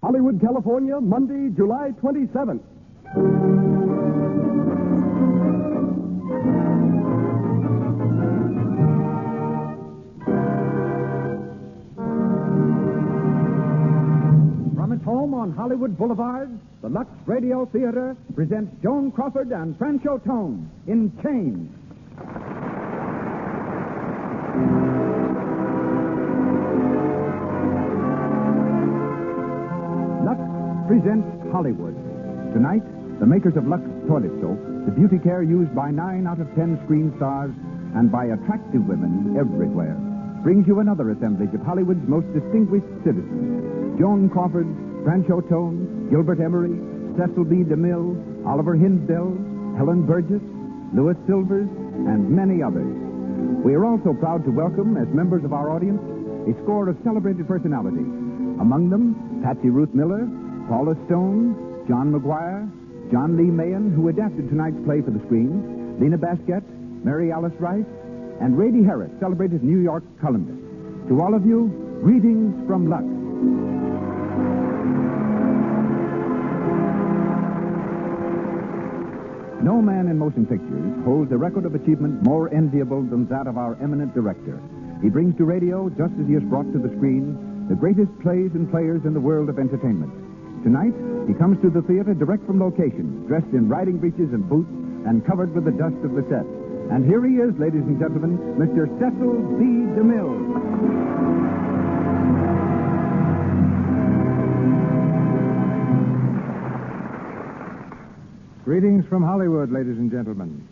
Hollywood, California, Monday, July 27th. From its home on Hollywood Boulevard, the Lux Radio Theater presents Joan Crawford and Francho Tone in Chains. Lux presents Hollywood. Tonight, the makers of Lux Toilet Soap, the beauty care used by 9 out of 10 screen stars and by attractive women everywhere, brings you another assemblage of Hollywood's most distinguished citizens. Joan Crawford, Francho Tone, Gilbert Emery, Cecil B. DeMille, Oliver Hinsdale, Helen Burgess, Louis Silvers, and many others. We are also proud to welcome, as members of our audience, a score of celebrated personalities. Among them, Patsy Ruth Miller, Paula Stone, John McGuire, John Lee Mahan, who adapted tonight's play for the screen, Lena Basket, Mary Alice Rice, and Rady Harris, celebrated New York columnist. To all of you, greetings from Lux. No man in motion pictures holds a record of achievement more enviable than that of our eminent director. He brings to radio, just as he has brought to the screen, the greatest plays and players in the world of entertainment. Tonight, he comes to the theater direct from location, dressed in riding breeches and boots, and covered with the dust of the set. And here he is, ladies and gentlemen, Mr. Cecil B. DeMille. Greetings from Hollywood, ladies and gentlemen.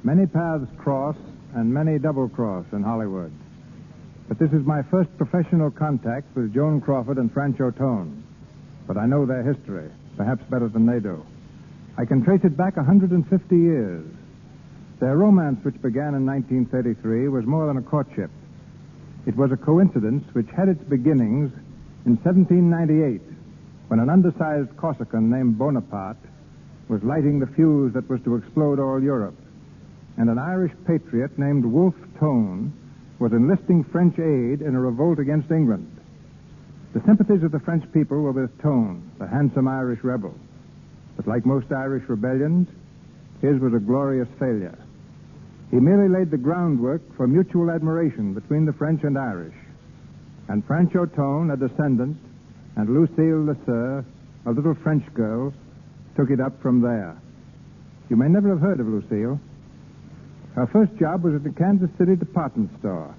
Many paths cross and many double cross in Hollywood. But this is my first professional contact with Joan Crawford and Francho Tone. But I know their history, perhaps better than they do. I can trace it back 150 years. Their romance, which began in 1933, was more than a courtship. It was a coincidence which had its beginnings in 1798, when an undersized Corsican named Bonaparte was lighting the fuse that was to explode all Europe, and an Irish patriot named Wolfe Tone was enlisting French aid in a revolt against England. The sympathies of the French people were with Tone, the handsome Irish rebel. But like most Irish rebellions, his was a glorious failure. He merely laid the groundwork for mutual admiration between the French and Irish. And Francho Tone, a descendant, and Lucille Lesseur, a little French girl, took it up from there. You may never have heard of Lucille. Her first job was at the Kansas City department store.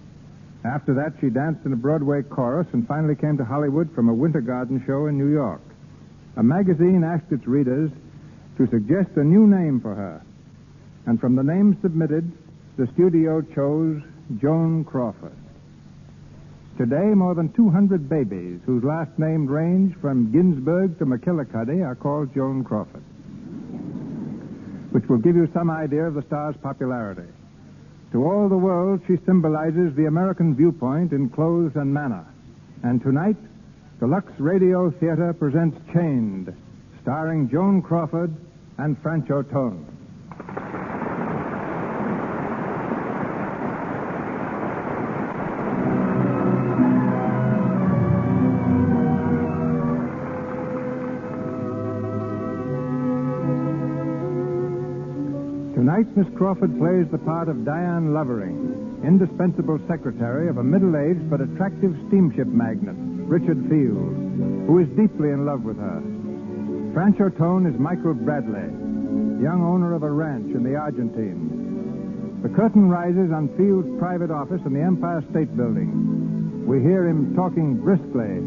After that, she danced in a Broadway chorus and finally came to Hollywood from a Winter Garden show in New York. A magazine asked its readers to suggest a new name for her. And from the names submitted, the studio chose Joan Crawford. Today, more than 200 babies whose last names range from Ginsberg to McKillicuddy are called Joan Crawford, which will give you some idea of the star's popularity. To all the world, she symbolizes the American viewpoint in clothes and manner. And tonight, the Lux Radio Theater presents Chained, starring Joan Crawford and Francho Tone. Tonight, Miss Crawford plays the part of Diane Lovering, indispensable secretary of a middle-aged but attractive steamship magnate, Richard Fields, who is deeply in love with her. Francho Tone is Michael Bradley, young owner of a ranch in the Argentines. The curtain rises on Fields' private office in the Empire State Building. We hear him talking briskly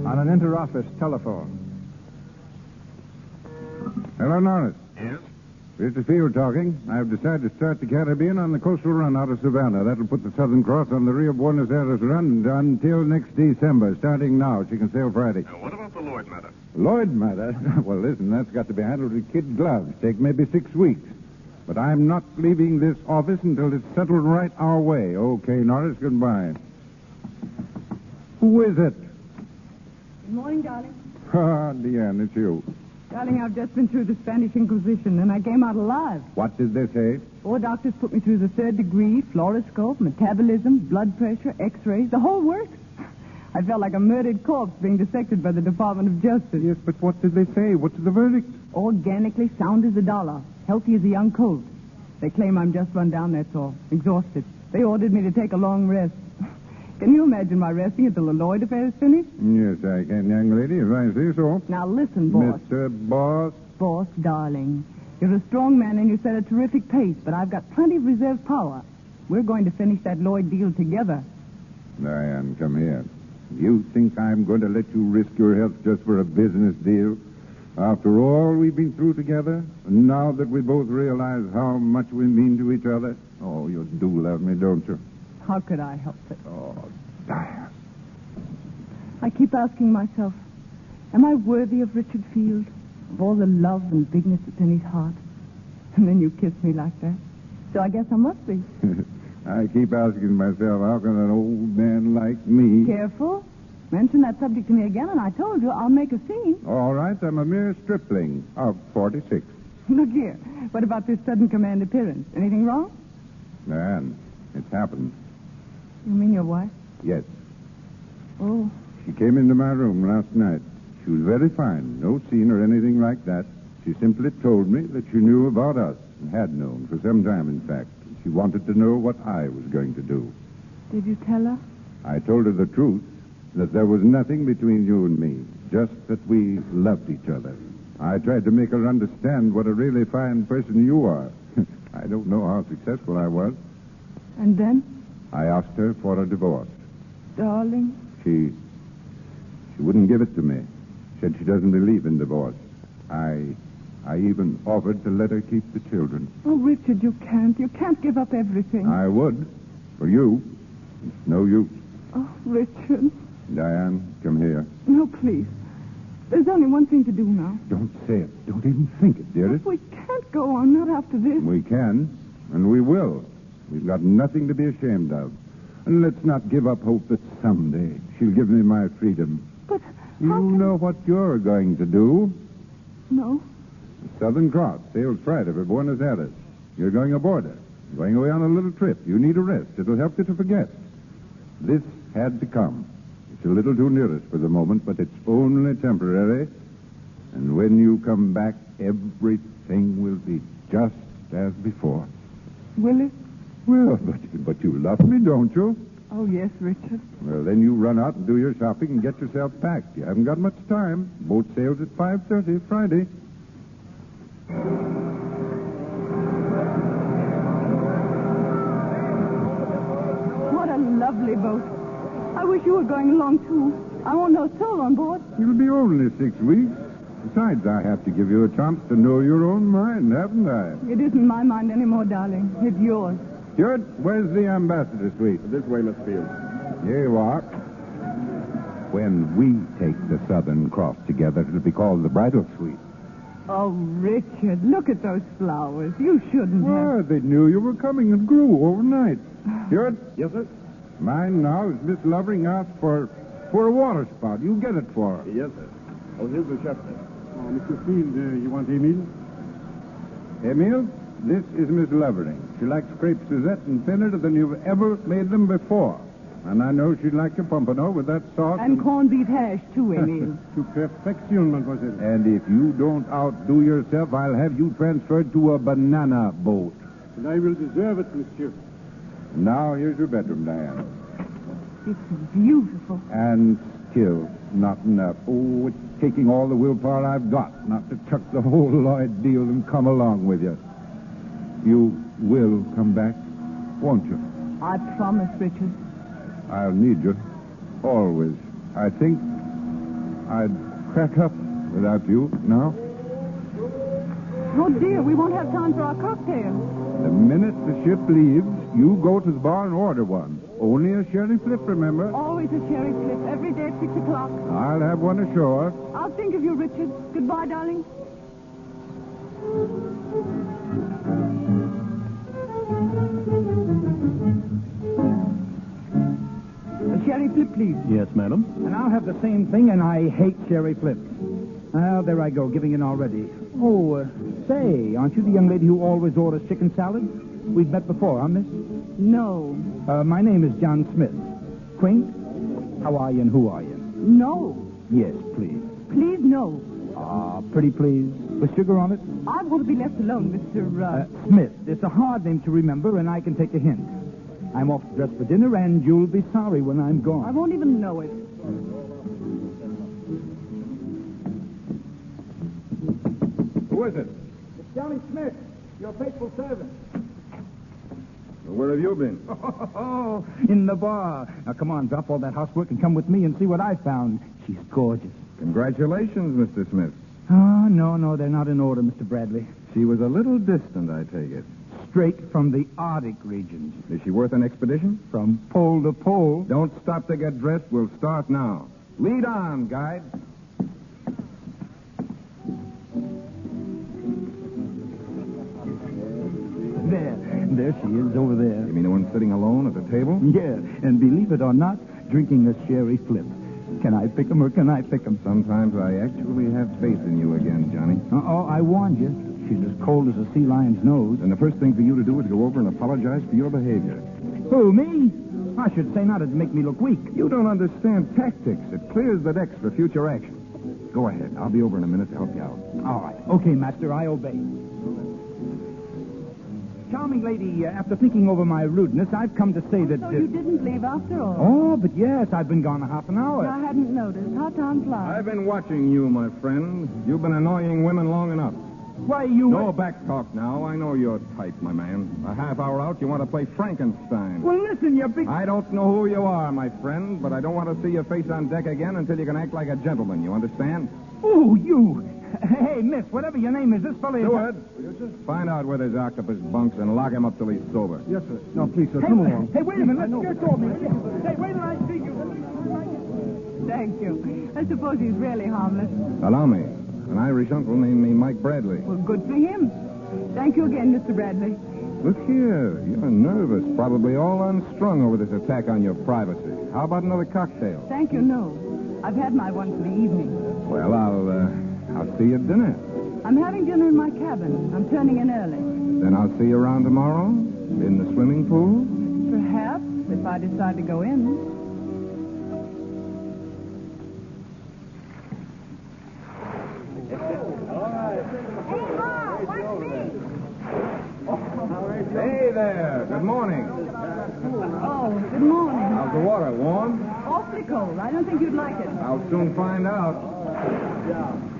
on an inter-office telephone. Hello, Norris. Yes? This is Field talking. I've decided to start the Caribbean on the coastal run out of Savannah. That'll put the Southern Cross on the Rio Buenos Aires run until next December. Starting now, she can sail Friday. Now, what about the Lloyd matter? Lloyd matter? Well, listen, that's got to be handled with kid gloves. Take maybe 6 weeks. But I'm not leaving this office until it's settled right our way. Okay, Norris, goodbye. Who is it? Good morning, darling. Ah, Deanne, it's you. Darling, I've just been through the Spanish Inquisition, and I came out alive. What did they say? 4 doctors put me through the 3rd degree, fluoroscope, metabolism, blood pressure, x-rays, the whole works. I felt like a murdered corpse being dissected by the Department of Justice. Yes, but what did they say? What's the verdict? Organically sound as a dollar. Healthy as a young colt. They claim I'm just run down, that's all. Exhausted. They ordered me to take a long rest. Can you imagine my resting until the Lloyd affair is finished? Yes, I can, young lady, if I say so. Now listen, boss. Mr. Boss. Boss, darling. You're a strong man and you set a terrific pace, but I've got plenty of reserve power. We're going to finish that Lloyd deal together. Diane, come here. You think I'm going to let you risk your health just for a business deal? After all we've been through together, and now that we both realize how much we mean to each other? Oh, you do love me, don't you? How could I help it? Oh, Diane. I keep asking myself, am I worthy of Richard Field? Of all the love and bigness that's in his heart? And then you kiss me like that. So I guess I must be. I keep asking myself, how can an old man like me... Careful. Mention that subject to me again, and I told you I'll make a scene. All right, I'm a mere stripling of 46. Look here. What about this sudden command appearance? Anything wrong? Diane, it's happened. You mean your wife? Yes. Oh. She came into my room last night. She was very fine. No scene or anything like that. She simply told me that she knew about us, and had known for some time, in fact. She wanted to know what I was going to do. Did you tell her? I told her the truth, that there was nothing between you and me, just that we loved each other. I tried to make her understand what a really fine person you are. I don't know how successful I was. And then? I asked her for a divorce. Darling. She wouldn't give it to me. Said she doesn't believe in divorce. I even offered to let her keep the children. Oh, Richard, you can't. You can't give up everything. I would. For you. It's no use. Oh, Richard. Diane, come here. No, please. There's only one thing to do now. Don't say it. Don't even think it, dearest. We can't go on, not after this. We can, and we will. We've got nothing to be ashamed of. And let's not give up hope that someday she'll give me my freedom. But You know what you're going to do. No. The Southern Cross sails Friday for Buenos Aires. You're going aboard her. Going away on a little trip. You need a rest. It'll help you to forget. This had to come. It's a little too near us for the moment, but it's only temporary. And when you come back, everything will be just as before. Will it? Well, but you love me, don't you? Oh, yes, Richard. Well, then you run out and do your shopping and get yourself packed. You haven't got much time. Boat sails at 5:30 Friday. What a lovely boat. I wish you were going along, too. I won't know a soul on board. It'll be only 6 weeks. Besides, I have to give you a chance to know your own mind, haven't I? It isn't my mind anymore, darling. It's yours. Stuart, where's the ambassador suite? This way, Miss Field. Here you are. When we take the Southern Cross together, it'll be called the bridal suite. Oh, Richard, look at those flowers. You shouldn't have. Well, they knew you were coming and grew overnight. Stuart? Yes, sir? Mine now is Miss Lovering asked for a water spout. You get it for her. Yes, sir. Oh, here's the chef. Oh, Mr. Field, you want Emile? Emile, this is Miss Lovering. She likes crepe Suzette and thinner than you've ever made them before. And I know she'd like a pompano with that sauce. And corned beef hash, too, Emile. To perfection, mademoiselle. And if you don't outdo yourself, I'll have you transferred to a banana boat. And I will deserve it, monsieur. Now, here's your bedroom, Diane. It's beautiful. And still not enough. Oh, it's taking all the willpower I've got not to chuck the whole Lloyd deal and come along with you. You will come back, won't you? I promise, Richard. I'll need you. Always. I think I'd crack up without you now. Oh, dear, we won't have time for our cocktail. The minute the ship leaves, you go to the bar and order one. Only a sherry flip, remember? Always a cherry flip, every day at 6 o'clock. I'll have one ashore. I'll think of you, Richard. Goodbye, darling. A sherry flip, please. Yes, madam. And I'll have the same thing, and I hate cherry flips. Ah, there I go, giving in already. Oh, say, aren't you the young lady who always orders chicken salad? We've met before, huh, miss? No. My name is John Smith. Quaint? How are you and who are you? No. Yes, please. Please, no. Pretty please. With sugar on it? I want to be left alone, Mr. Smith. It's a hard name to remember, and I can take a hint. I'm off to dress for dinner, and you'll be sorry when I'm gone. I won't even know it. Who is it? It's Johnny Smith, your faithful servant. Where have you been? Oh, in the bar. Now, come on, drop all that housework and come with me and see what I found. She's gorgeous. Congratulations, Mr. Smith. Oh, no, they're not in order, Mr. Bradley. She was a little distant, I take it. Straight from the Arctic regions. Is she worth an expedition? From pole to pole. Don't stop to get dressed. We'll start now. Lead on, guide. There she is over there. You mean the one sitting alone at the table? Yeah, and believe it or not, drinking a sherry flip. Can I pick 'em or can I pick 'em? Sometimes I actually have faith in you again, Johnny. Uh-oh, I warned you. She's as cold as a sea lion's nose. And the first thing for you to do is go over and apologize for your behavior. Who, me? I should say not. It'd make me look weak. You don't understand tactics. It clears the decks for future action. Go ahead. I'll be over in a minute to help you out. All right. Okay, Master, I obey. Charming lady, after thinking over my rudeness, I've come to say that... So you didn't leave after all? Oh, but yes, I've been gone a half an hour. I hadn't noticed. How time flies. I've been watching you, my friend. You've been annoying women long enough. Why, you... No back talk now. I know your type, my man. A half hour out, you want to play Frankenstein. Well, listen, you big... I don't know who you are, my friend, but I don't want to see your face on deck again until you can act like a gentleman. You understand? Oh, you... Hey, miss, whatever your name is, this fella is... Steward, find out where this octopus bunks and lock him up till he's sober. Yes, sir. No, please, sir. Hey, Come along. Hey, wait a minute. Let's get over me. Hey, wait till I see you. Thank you. I suppose he's really harmless. Allow me. An Irish uncle named me Mike Bradley. Well, good for him. Thank you again, Mr. Bradley. Look here. You're nervous, probably all unstrung over this attack on your privacy. How about another cocktail? Thank you, no. I've had my one for the evening. Well, I'll see you at dinner. I'm having dinner in my cabin. I'm turning in early. Then I'll see you around tomorrow in the swimming pool. Perhaps, if I decide to go in. Hey there. Good morning. Oh, good morning. How's the water? Warm? Awfully cold. I don't think you'd like it. I'll soon find out.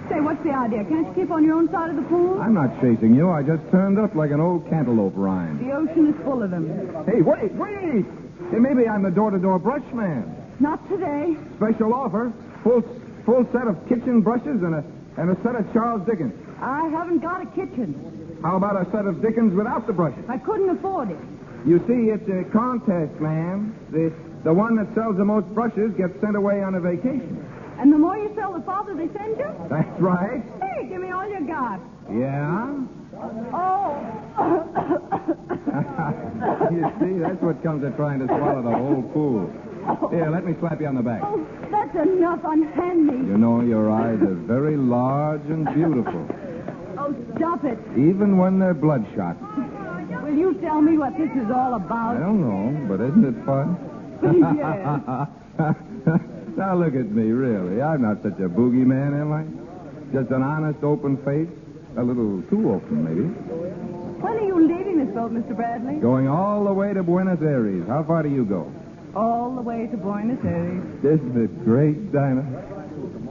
Say, what's the idea? Can't you keep on your own side of the pool? I'm not chasing you. I just turned up like an old cantaloupe rind. The ocean is full of them. Hey, wait. Hey, maybe I'm the door-to-door brush man. Not today. Special offer. Full set of kitchen brushes and a set of Charles Dickens. I haven't got a kitchen. How about a set of Dickens without the brushes? I couldn't afford it. You see, it's a contest, ma'am. The one that sells the most brushes gets sent away on a vacation. And the more you sell, the farther they send you? That's right. Hey, give me all you got. Yeah? Oh. You see, that's what comes of trying to swallow the whole pool. Here, let me slap you on the back. Oh, that's enough. Unhand me. You know, your eyes are very large and beautiful, Oh, stop it. even when they're bloodshot. Will you tell me what this is all I about? don't know, but isn't it fun? Yes. Now look at me, really. I'm not such a boogeyman, am I? Just an honest, open face. A little too open, maybe. When are you leaving this boat, Mr. Bradley? Going all the way to Buenos Aires. How far do you go? All the way to Buenos Aires. Isn't it great, Dinah?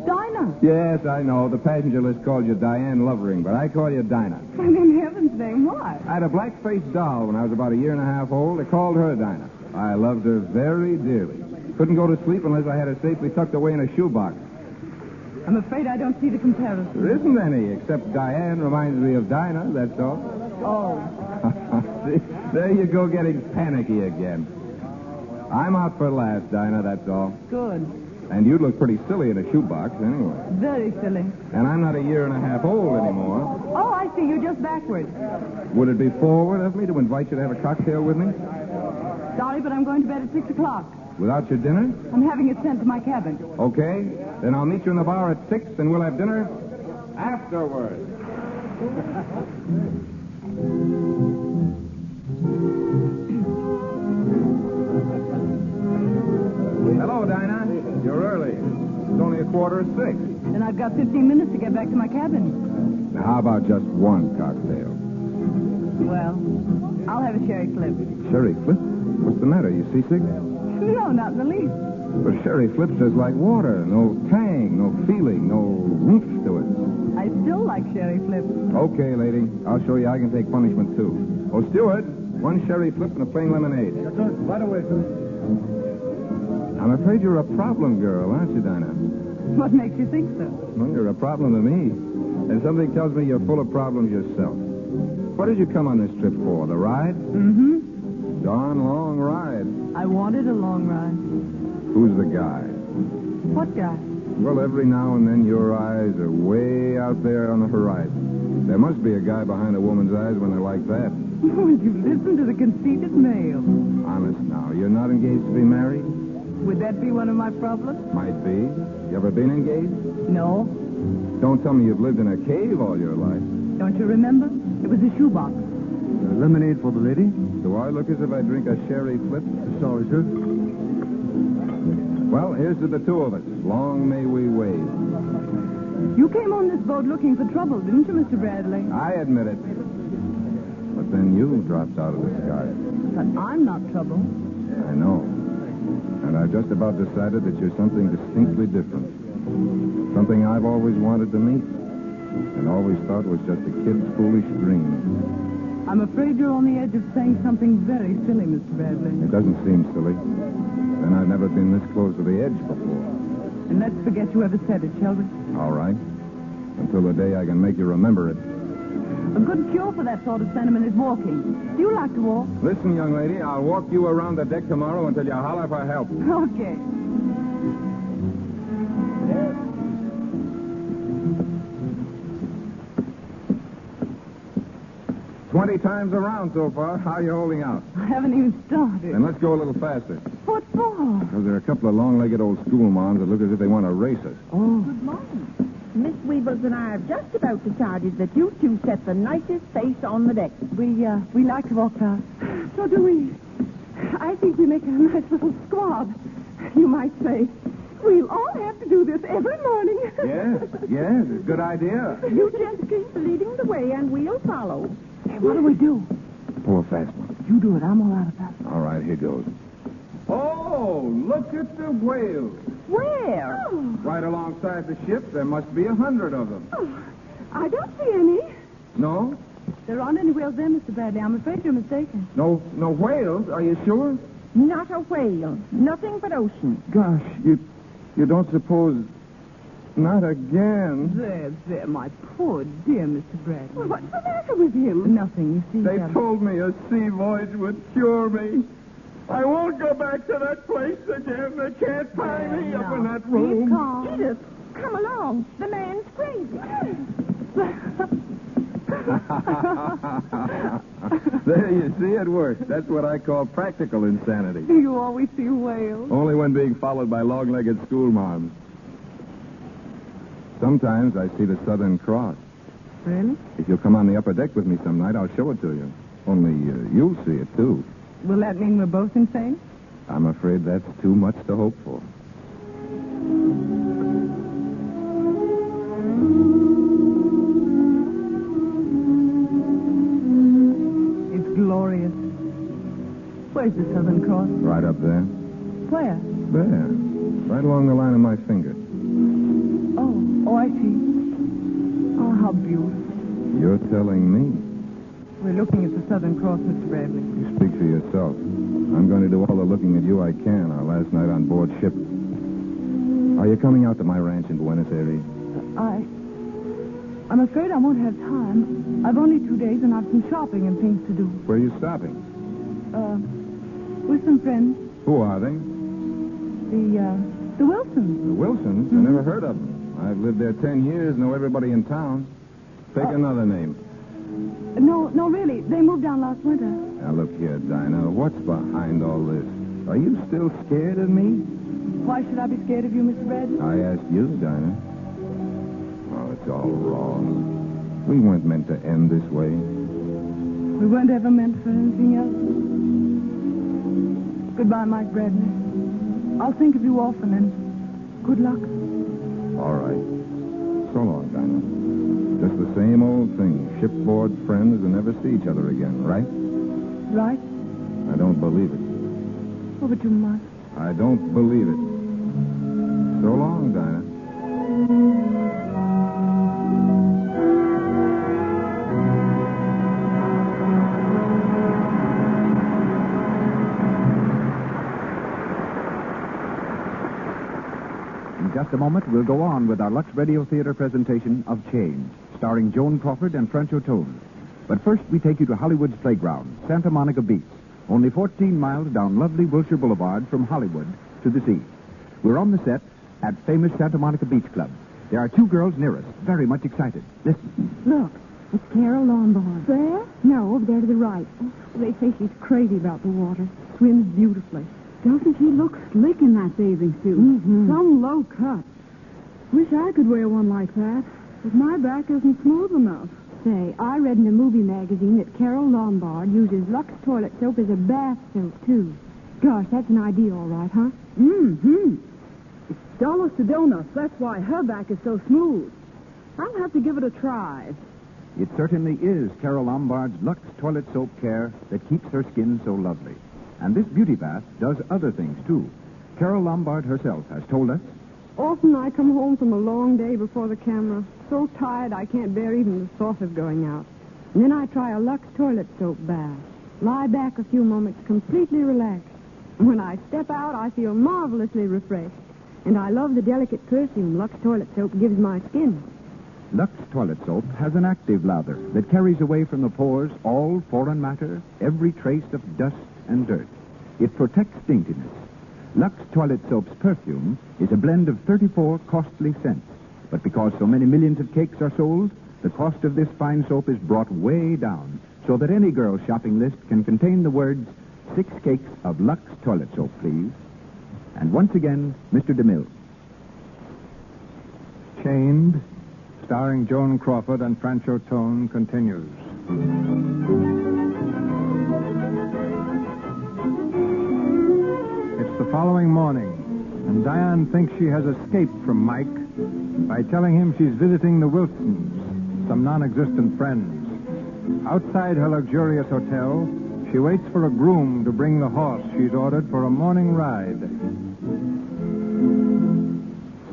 Dinah. Yes, I know. The passenger list called you Diane Lovering, but I call you Dinah. And in heaven's name, why? I had a black-faced doll when I was about a year and a half old. They called her Dinah. I loved her very dearly. Couldn't go to sleep unless I had her safely tucked away in a shoebox. I'm afraid I don't see the comparison. There isn't any, except Diane reminds me of Dinah, that's all. Oh. See, there you go getting panicky again. I'm out for laughs, Dinah, that's all. Good. And you'd look pretty silly in a shoebox anyway. Very silly. And I'm not a year and a half old anymore. Oh, I see. You're just backwards. Would it be forward of me to invite you to have a cocktail with me? Sorry, but I'm going to bed at 6 o'clock. Without your dinner? I'm having it sent to my cabin. Okay. Then I'll meet you in the bar at 6 and we'll have dinner afterwards. Hello, Dinah. You're early. It's only 5:45. Then I've got 15 minutes to get back to my cabin. Now, how about just one cocktail? Well, I'll have a sherry flip. Sherry Flip? What's the matter? You seasick? No, not in the least. But Sherry Flip's just like water. No tang, no feeling, no oomph to it. I still like sherry flip. Okay, lady. I'll show you I can take punishment, too. Oh, Stewart, one Sherry Flip and a plain lemonade. Yes, sir. Right away, sir. I'm afraid you're a problem girl, aren't you, Dinah? What makes you think so? Well, you're a problem to me. And something tells me you're full of problems yourself. What did you come on this trip for? The ride? Mm-hmm. Darn long ride. I wanted a long ride. Who's the guy? What guy? Well, every now and then your eyes are way out there on the horizon. There must be a guy behind a woman's eyes when they're like that. Would you listen to the conceited male? Honest now, you're not engaged to be married? Would that be one of my problems? Might be. You ever been engaged? No. Don't tell me you've lived in a cave all your life. Don't you remember? It was a shoebox. Lemonade for the lady? Do I look as if I drink a Sherry Flip? Sorry, sir. Well, here's to the two of us. Long may we wade. You came on this boat looking for trouble, didn't you, Mr. Bradley? I admit it. But then you dropped out of the sky. But I'm not trouble. I know. And I've just about decided that you're something distinctly different. Something I've always wanted to meet. And always thought was just a kid's foolish dream. I'm afraid you're on the edge of saying something very silly, Mr. Bradley. It doesn't seem silly. And I've never been this close to the edge before. And let's forget you ever said it, shall we? All right. Until the day I can make you remember it. A good cure for that sort of sentiment is walking. Do you like to walk? Listen, young lady, I'll walk you around the deck tomorrow until you holler for help. Okay. 20 times around so far. How are you holding out? I haven't even started. Then let's go a little faster. What for? Because there are a couple of long-legged old school moms that look as if they want to race us. Oh. Good morning. Miss Weebles and I have just about decided that you two set the nicest face on the deck. We like to walk fast. So do we. I think we make a nice little squad. You might say, we'll all have to do this every morning. Yes, good idea. You just keep leading the way and we'll follow. Hey, what do we do? Pull a fast one. You do it. I'm all out of that. All right, here goes. Oh, look at the whales. Where? Right alongside the ship, there must be 100 of them. Oh, I don't see any. No? There aren't any whales there, Mr. Bradley. I'm afraid you're mistaken. No whales? Are you sure? Not a whale. Nothing but ocean. Gosh, you don't suppose... Not again. There, my poor dear Mr. Bradley. What's the matter with him? Nothing, you see. They told me a sea voyage would cure me. I won't go back to that place again. They can't tie me up in that room. Keep calm. Edith, come along. The man's crazy. There, you see, it works. That's what I call practical insanity. You always see whales. Only when being followed by long-legged school moms. Sometimes I see the Southern Cross. Really? If you'll come on the upper deck with me some night, I'll show it to you. Only you'll see it, too. Will that mean we're both insane? I'm afraid that's too much to hope for. It's glorious. Where's the Southern Cross? Right up there. Where? There. Right along the line of my finger. Oh, I see. Oh, how beautiful. You're telling me. We're looking at the Southern Cross, Mr. Bradley. You speak for yourself. I'm going to do all the looking at you I can our last night on board ship. Are you coming out to my ranch in Buenos Aires? I'm afraid I won't have time. I've only 2 days and I've some shopping and things to do. Where are you stopping? With some friends. Who are they? The Wilsons. The Wilsons? I never heard of them. I've lived there 10 years, know everybody in town. Pick another name. No, really. They moved down last winter. Now, look here, Dinah. What's behind all this? Are you still scared of me? Why should I be scared of you, Mr. Bradley? I asked you, Dinah. Oh, it's all wrong. We weren't meant to end this way. We weren't ever meant for anything else. Goodbye, Mike Bradley. I'll think of you often, and Good luck. All right. So long, Dinah. Just the same old thing. Shipboard friends who never see each other again, right? Right? I don't believe it. Oh, but you must. I don't believe it. So long, Dinah. In just a moment, we'll go on with our Lux Radio Theater presentation of Change, starring Joan Crawford and Francho Tone. But first, we take you to Hollywood's playground, Santa Monica Beach, only 14 miles down lovely Wilshire Boulevard from Hollywood to the sea. We're on the set at famous Santa Monica Beach Club. There are two girls near us, very much excited. Listen. Look, it's Carol Lombard. There? No, over there to the right. They say she's crazy about the water. Swims beautifully. Doesn't she look slick in that bathing suit? Mhm. Some low cut. Wish I could wear one like that, but my back isn't smooth enough. Say, I read in a movie magazine that Carol Lombard uses Lux toilet soap as a bath soap, too. Gosh, that's an idea, all right, huh? Mm-hmm. It's Dollar Sedona. That's why her back is so smooth. I'll have to give it a try. It certainly is Carol Lombard's Lux Toilet Soap Care that keeps her skin so lovely. And this beauty bath does other things, too. Carol Lombard herself has told us, Often I come home from a long day before the camera, so tired I can't bear even the thought of going out. And then I try a Lux toilet soap bath. Lie back a few moments, completely relaxed. When I step out, I feel marvelously refreshed. And I love the delicate perfume Lux toilet soap gives my skin. Lux Toilet Soap has an active lather that carries away from the pores all foreign matter, every trace of dust and dirt. It protects daintiness. Lux Toilet Soap's perfume is a blend of 34 costly scents. But because so many millions of cakes are sold, the cost of this fine soap is brought way down so that any girl's shopping list can contain the words, 6 cakes of Lux Toilet Soap, please. And once again, Mr. DeMille. Chained, starring Joan Crawford and Francho Tone, continues. It's the following morning, and Diane thinks she has escaped from Mike by telling him she's visiting the Wilsons, some non-existent friends. Outside her luxurious hotel, she waits for a groom to bring the horse she's ordered for a morning ride.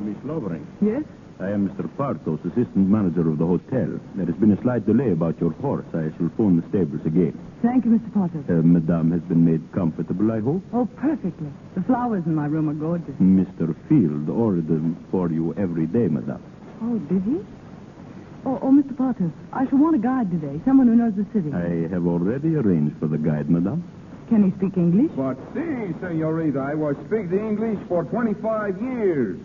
Miss Lovering, Yes? I am Mr. Partos, assistant manager of the hotel. There has been a slight delay about your horse. I shall phone the stables again. Thank you, Mr. Potter. Madame has been made comfortable, I hope. Oh, perfectly. The flowers in my room are gorgeous. Mr. Field ordered them for you every day, madame. Oh, did he? Oh, Mr. Potter, I shall want a guide today, someone who knows the city. I have already arranged for the guide, madame. Can he speak English? But see, senorita, I was speak the English for 25 years.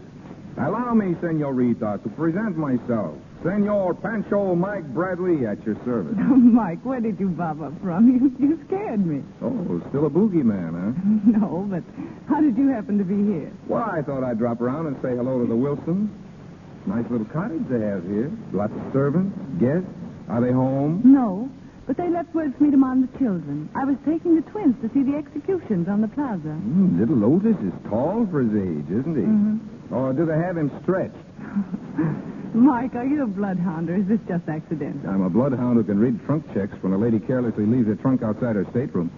Allow me, senorita, to present myself. Senor Pancho Mike Bradley at your service. Mike, where did you bob up from? You scared me. Oh, still a boogeyman, huh? No, but how did you happen to be here? Well, I thought I'd drop around and say hello to the Wilsons. Nice little cottage they have here. Lots of servants, guests. Are they home? No, but they left word for me to mind the children. I was taking the twins to see the executions on the plaza. Little Otis is tall for his age, isn't he? Mm-hmm. Or do they have him stretched? Mike, are you a bloodhound, or is this just accidental? I'm a bloodhound who can read trunk checks when a lady carelessly leaves her trunk outside her stateroom.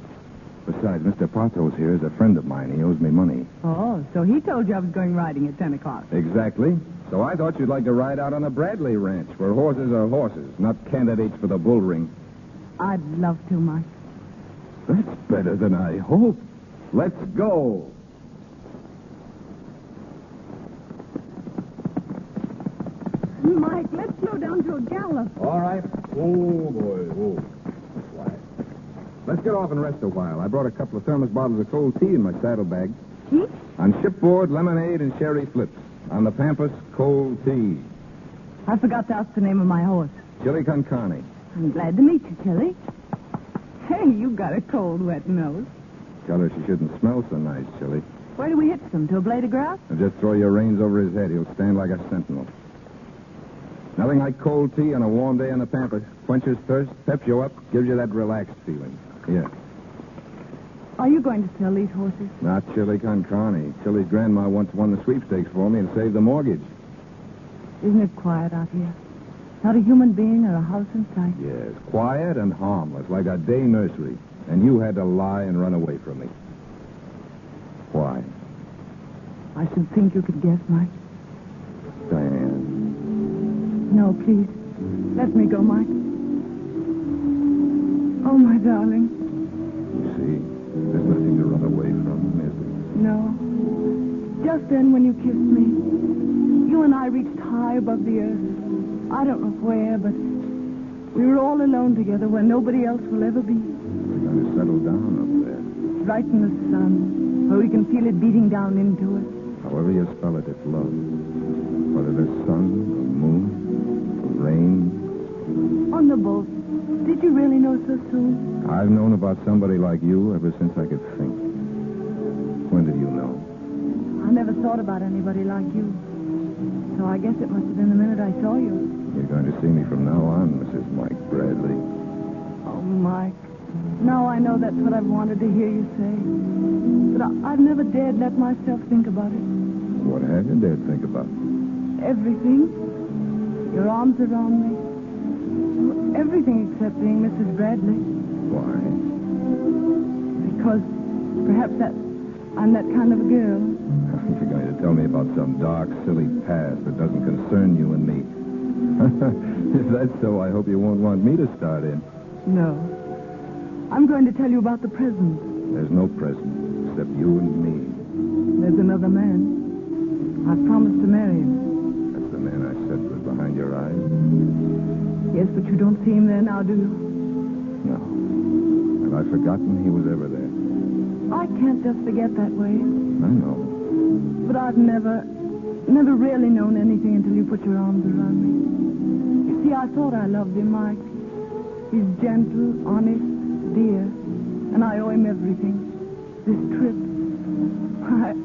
Besides, Mr. Portos here is a friend of mine. He owes me money. Oh, so he told you I was going riding at 10 o'clock. Exactly. So I thought you'd like to ride out on a Bradley ranch, where horses are horses, not candidates for the bull ring. I'd love to, Mike. That's better than I hoped. Let's go. Mike, let's slow down to a gallop. All right. Oh, boy. Oh. Quiet. Let's get off and rest a while. I brought a couple of thermos bottles of cold tea in my saddlebag. Tea? On shipboard, lemonade and sherry flips. On the Pampas, cold tea. I forgot to ask the name of my horse. Chili con carne. I'm glad to meet you, Tilly. Hey, you got a cold, wet nose. Tell her she shouldn't smell so nice, Chili. Where do we hitch them? To a blade of grass? And just throw your reins over his head. He'll stand like a sentinel. Nothing like cold tea on a warm day on the Pampas. Quenches thirst, peps you up, gives you that relaxed feeling. Here. Are you going to sell these horses? Not Chili Concani. Chili's grandma once won the sweepstakes for me and saved the mortgage. Isn't it quiet out here? Not a human being or a house in sight. Yes, quiet and harmless, like a day nursery. And you had to lie and run away from me. Why? I should think you could guess, Mike. Diane. No, please. Let me go, Mike. Oh, my darling. You see, there's nothing to run away from, is there? No. Just then when you kissed me, you and I reached high above the earth. I don't know where, but we were all alone together where nobody else will ever be. We're going to settle down up there. Right in the sun, where we can feel it beating down into us. However you spell it, it's love. Whether there's sun, or moon, or rain. On the boat. Did you really know so soon? I've known about somebody like you ever since I could think. When did you know? I never thought about anybody like you. So I guess it must have been the minute I saw you. You're going to see me from now on, Mrs. Mike Bradley. Oh, Mike. Now I know that's what I've wanted to hear you say. But I've never dared let myself think about it. What have you dared think about? Everything. Your arms around me. Everything except being Mrs. Bradley. Why? Because perhaps I'm that kind of a girl. You're going to tell me about some dark, silly past that doesn't concern you and me. If that's so, I hope you won't want me to start in. No. I'm going to tell you about the present. There's no present except you and me. There's another man. I've promised to marry him. That's the man I said was behind your eyes? Yes, but you don't see him there now, do you? No. And I've forgotten he was ever there. I can't just forget that way. I know. But I've never really known anything until you put your arms around me. You see, I thought I loved him, Mike. He's gentle, honest, dear. And I owe him everything. This trip.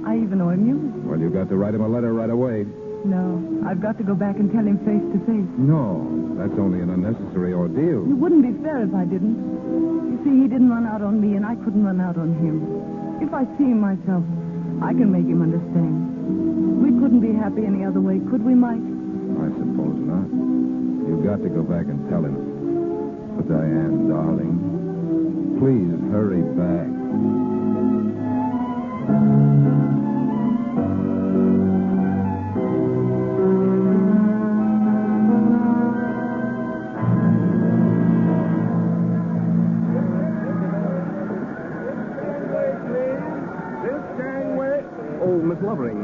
I even owe him you. Well, you've got to write him a letter right away. No, I've got to go back and tell him face to face. No, that's only an unnecessary ordeal. It wouldn't be fair if I didn't. You see, he didn't run out on me, and I couldn't run out on him. If I see him myself, I can make him understand. We couldn't be happy any other way, could we, Mike? I suppose not. You've got to go back and tell him. But, Diane, darling, please hurry back.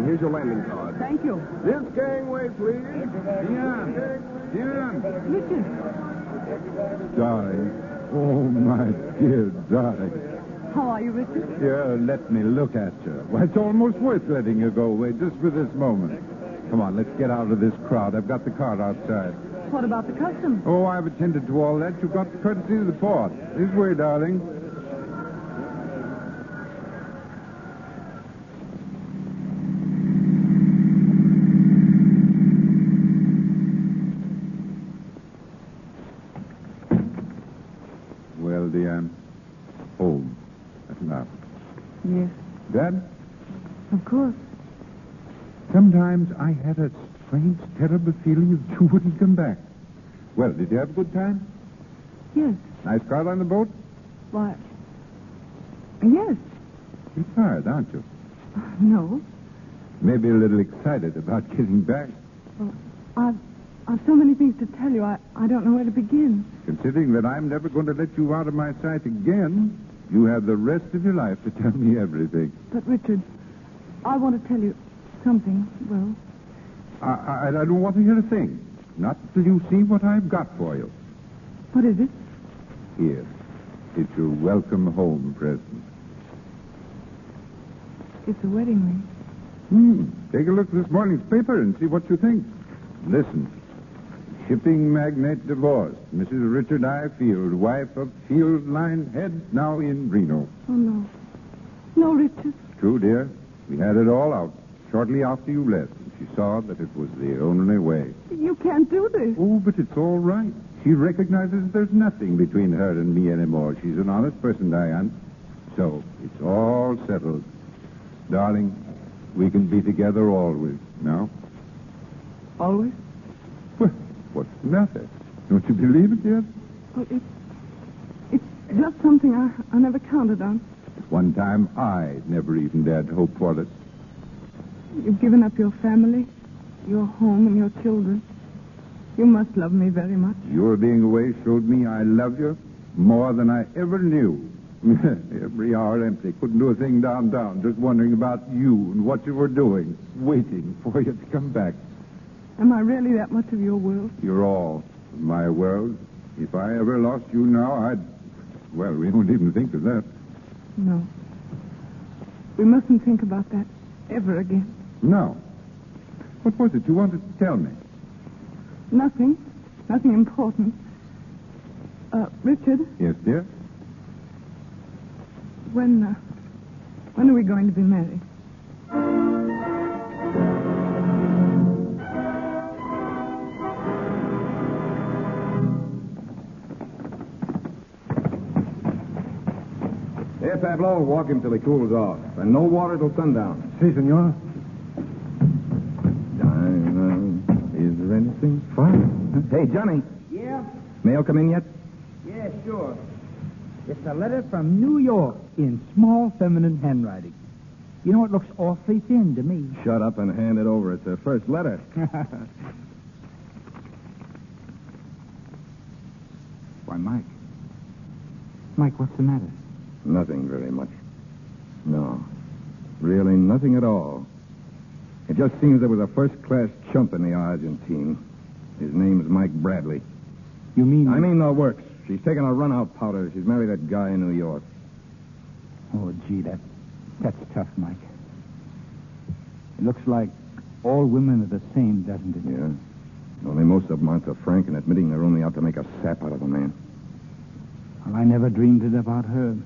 Here's your landing card. Thank you. This gangway, please. Diane! Richard. Darling. Oh, my dear darling. How are you, Richard? Here, let me look at you. Why, it's almost worth letting you go away just for this moment. Come on, let's get out of this crowd. I've got the cart outside. What about the customs? Oh, I've attended to all that. You've got the courtesy of the port. This way, darling. Well, Diane, home at last. Yes, Dad, of course. sometimes I had a strange, terrible feeling that you wouldn't come back. Well, did you have a good time? Yes. Nice crowd on the boat? Why? Yes. You're tired, aren't you? No. Maybe a little excited about getting back. Well, I've so many things to tell you, I don't know where to begin. Considering that I'm never going to let you out of my sight again, you have the rest of your life to tell me everything. But, Richard, I want to tell you something, well... I don't want to hear a thing. Not till you see what I've got for you. What is it? Here. It's your welcome home present. It's a wedding ring. Take a look at this morning's paper and see what you think. Listen. Shipping magnate divorced. Mrs. Richard I. Field, wife of Field Line Head, now in Reno. Oh, no. No, Richard. True, dear. We had it all out shortly after you left. She saw that it was the only way. You can't do this. Oh, but it's all right. She recognizes there's nothing between her and me anymore. She's an honest person, Diane. So, it's all settled. Darling, we can be together always, now? Always? Well, what's the matter? Don't you believe it yet? Well, it's just something I never counted on. At one time, I never even dared to hope for it. You've given up your family, your home, and your children. You must love me very much. Your being away showed me I love you more than I ever knew. Every hour empty. Couldn't do a thing downtown. Just wondering about you and what you were doing. Waiting for you to come back. Am I really that much of your world? You're all of my world. If I ever lost you now, I'd... Well, we don't even think of that. No. We mustn't think about that ever again. No. What was it you wanted to tell me? Nothing. Nothing important. Richard, Yes, dear? when are we going to be married? Here, Pablo, walk him till he cools off. And no water till sundown. Si, senor. Is there anything fine? Hey, Johnny. Yeah? Mail come in yet? Yeah, sure. It's a letter from New York in small feminine handwriting. You know, it looks awfully thin to me. Shut up and hand it over. It's the first letter. Why, Mike. Mike, what's the matter? Nothing very much. No. Really nothing at all. It just seems there was a first-class chump in the Argentine. His name's Mike Bradley. You mean... I mean the works. She's taking a run-out powder. She's married that guy in New York. Oh, gee, that's tough, Mike. It looks like all women are the same, doesn't it? Yeah. Only most of them aren't so frank in admitting they're only out to make a sap out of a man. Well, I never dreamed it about her.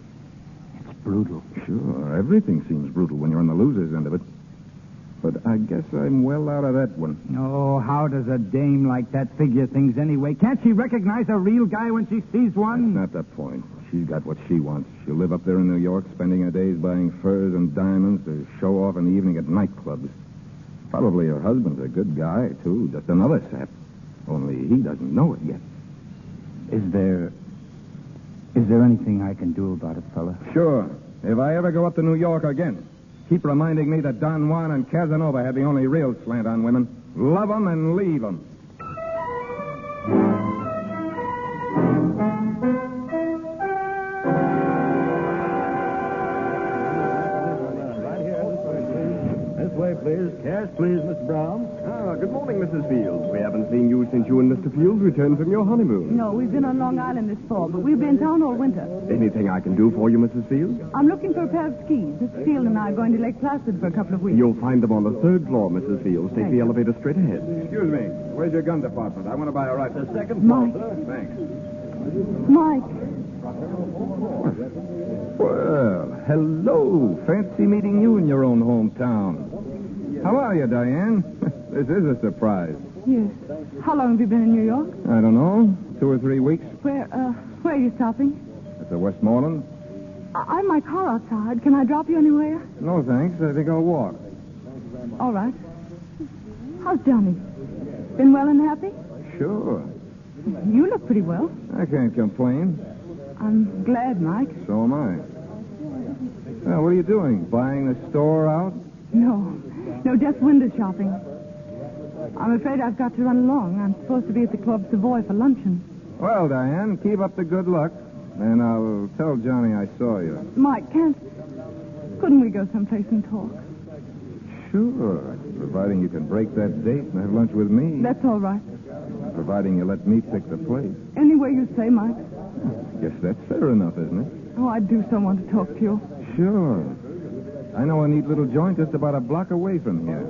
It's brutal. Sure, everything seems brutal when you're on the loser's end of it. But I guess I'm well out of that one. Oh, how does a dame like that figure things anyway? Can't she recognize a real guy when she sees one? That's not the point. She's got what she wants. She'll live up there in New York, spending her days buying furs and diamonds to show off in the evening at nightclubs. Probably her husband's a good guy, too. Just another sap. Only he doesn't know it yet. Is there anything I can do about it, fella? Sure. If I ever go up to New York again, keep reminding me that Don Juan and Casanova had the only real slant on women. Love 'em and leave 'em. This way, please. Cash, please, Mr. Brown. Good morning, Mrs. Fields. We haven't seen you since you and Mr. Fields returned from your honeymoon. No, we've been on Long Island this fall, but we'll be in town all winter. Anything I can do for you, Mrs. Fields? I'm looking for a pair of skis. Mr. Field and I are going to Lake Placid for a couple of weeks. You'll find them on the third floor, Mrs. Fields. Take the elevator straight ahead. Excuse me. Where's your gun department? I want to buy a rifle. The second Mike. floor, sir. Thanks. Mike. Well, hello. Fancy meeting you in your own hometown. How are you, Diane? This is a surprise. Yes. How long have you been in New York? I don't know. 2 or 3 weeks. Where are you stopping? At the Westmoreland? I've my car outside. Can I drop you anywhere? No, thanks. I think I'll walk. All right. How's Johnny? Been well and happy? Sure. You look pretty well. I can't complain. I'm glad, Mike. So am I. Well, what are you doing? Buying the store out? No, just window shopping. I'm afraid I've got to run along. I'm supposed to be at the Club Savoy for luncheon. Well, Diane, keep up the good luck. And I'll tell Johnny I saw you. Mike, couldn't we go someplace and talk? Sure. Providing you can break that date and have lunch with me. That's all right. Providing you let me pick the place. Any way you say, Mike. Guess that's fair enough, isn't it? Oh, I do so want to talk to you. Sure. I know a neat little joint just about a block away from here.